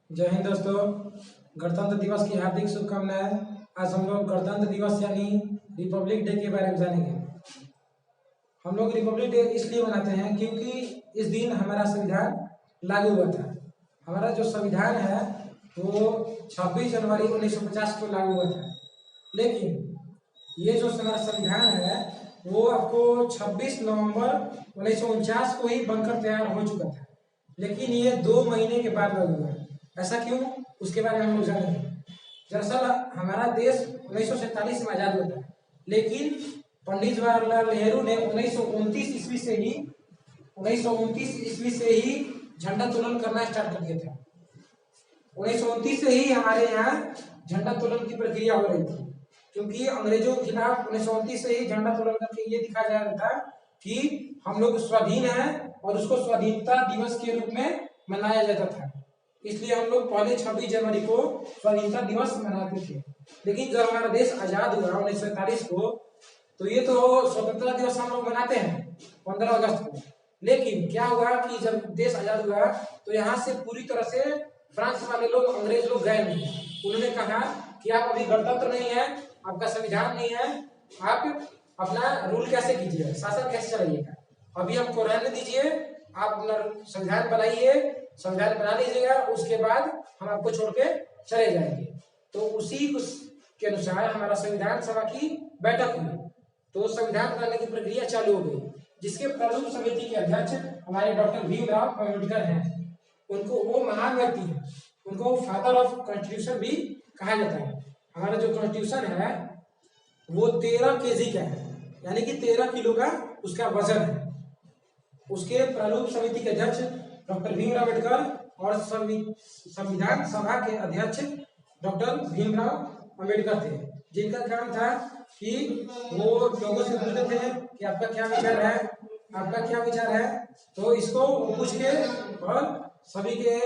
जय हिंद दोस्तों। गणतंत्र दिवस की हार्दिक शुभकामनाएं। आज हम लोग गणतंत्र दिवस यानी रिपब्लिक डे के बारे में जानेंगे। हम लोग रिपब्लिक डे इसलिए मनाते हैं क्योंकि इस दिन हमारा संविधान लागू हुआ था। हमारा जो संविधान है वो 26 जनवरी 1950 को लागू हुआ था, लेकिन ये जो हमारा संविधान है वो आपको 26 नवंबर 1949 को ही बनकर तैयार हो चुका था, लेकिन ये 2 महीने के बाद लागू हुआ। ऐसा क्यों, उसके बारे में हम लोग जानेंगे। दरअसल हमारा देश 1947 में आजाद हुआ था, लेकिन पंडित जवाहरलाल नेहरू ने 1929 ईस्वी से ही झंडा तोलन करना स्टार्ट कर दिया था। 1929 से ही हमारे यहाँ झंडा तोलन की प्रक्रिया हो रही थी, क्योंकि अंग्रेजों के खिलाफ 1929 से ही झंडा तोलन करके ये दिखाया जा रहा था कि हम लोग स्वाधीन हैं और उसको स्वाधीनता दिवस के रूप में मनाया जाता था। इसलिए हम लोग पहले 26 जनवरी को स्वाधीनता दिवस मनाते थे। लेकिन जब हमारा देश आजाद हुआ 1947 को, तो ये तो स्वतंत्रता दिवस हम लोग मनाते हैं 15 अगस्त को। लेकिन क्या हुआ कि जब देश आजाद हुआ तो यहाँ से पूरी तरह से फ्रांस वाले लोग, अंग्रेज लोग गए नहीं। उन्होंने कहा कि आप अभी गणतंत्र नहीं है, आपका संविधान नहीं है, आप अपना रूल कैसे कीजिएगा, शासन कैसे चलाइएगा, अभी हमको रहने दीजिए, आप अपना संविधान बनाइए, संविधान बना लीजिएगा, उसके बाद हम आपको छोड़ के चले जाएंगे। तो उसी के अनुसार हमारा संविधान सभा की बैठक हुई, तो संविधान बनाने की प्रक्रिया चालू हो गई, जिसके प्रारूप समिति के अध्यक्ष हमारे डॉक्टर भीमराव अम्बेडकर हैं। उनको, वो महान व्यक्ति है, उनको फादर ऑफ कॉन्स्टिट्यूशन भी कहा जाता है। हमारा जो कॉन्स्टिट्यूशन है वो 13 केजी का है, यानी कि 13 किलो का उसका वजन है। उसके प्रारूप समिति के अध्यक्ष डॉक्टर भीमराव अम्बेडकर और संविधान सभा के अध्यक्ष डॉक्टर भीमराव अम्बेडकर थे, जिनका काम था कि वो लोगों से पूछते थे कि आपका क्या विचार है, आपका क्या विचार है। तो इसको पूछ के और सभी के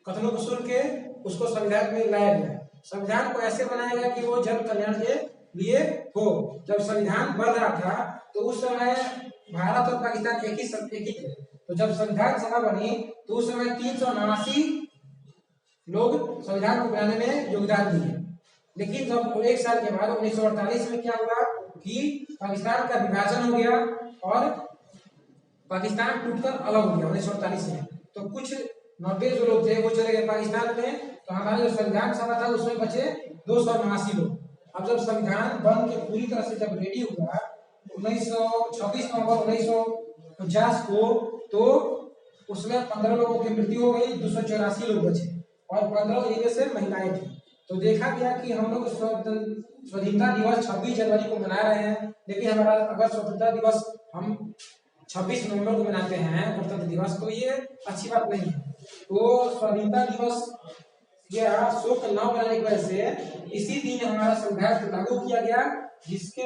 कथनों को सुन के उसको संविधान में लाया गया। संविधान को ऐसे बनाया गया कि वो जन कल्याण के लिए हो। जब संविधान बन रहा था तो उस समय भारत और पाकिस्तान एक ही थे। तो जब संविधान सभा बनी तो उस समय 389 लोग संविधान को बनाने में योगदान दिए। लेकिन जब एक साल के बाद 1948 में क्या हुआ कि पाकिस्तान का विभाजन हो गया और पाकिस्तान टूटकर अलग हो गया 1948 में। तो कुछ 90 जो लोग थे वो चले गए पाकिस्तान में, तो हमारा जो संविधान सभा था उसमें बचे 289 लोग। अब जब संविधान बन के पूरी तरह से जब रेडी हुआ 26 नवंबर 1949 को, तो उसमें 15 लोगों की मृत्यु हो गई, 284 लोग बचे और 15 इनमें से महिलाएं थी। तो देखा गया कि हम लोग स्वतंत्रता दिवस 26 जनवरी को मना रहे हैं, लेकिन हमारा अगर स्वतंत्रता दिवस हम 26 नवंबर को मनाते हैं गणतंत्र दिवस, तो ये अच्छी बात नहीं है। तो स्वतंत्रता दिवस या शोक न मनाने की वजह से इसी दिन हमारा संविधान लागू किया गया, जिसके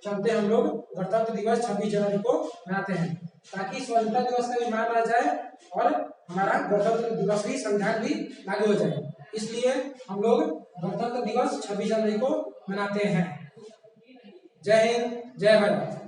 चलते हम लोग गणतंत्र दिवस 26 जनवरी को मनाते हैं, ताकि स्वतंत्रता दिवस का भी मान रहा जाए और हमारा गणतंत्र दिवस भी, संविधान भी लागू हो जाए। इसलिए हम लोग गणतंत्र दिवस 26 जनवरी को मनाते हैं। जय हिंद, जय भारत।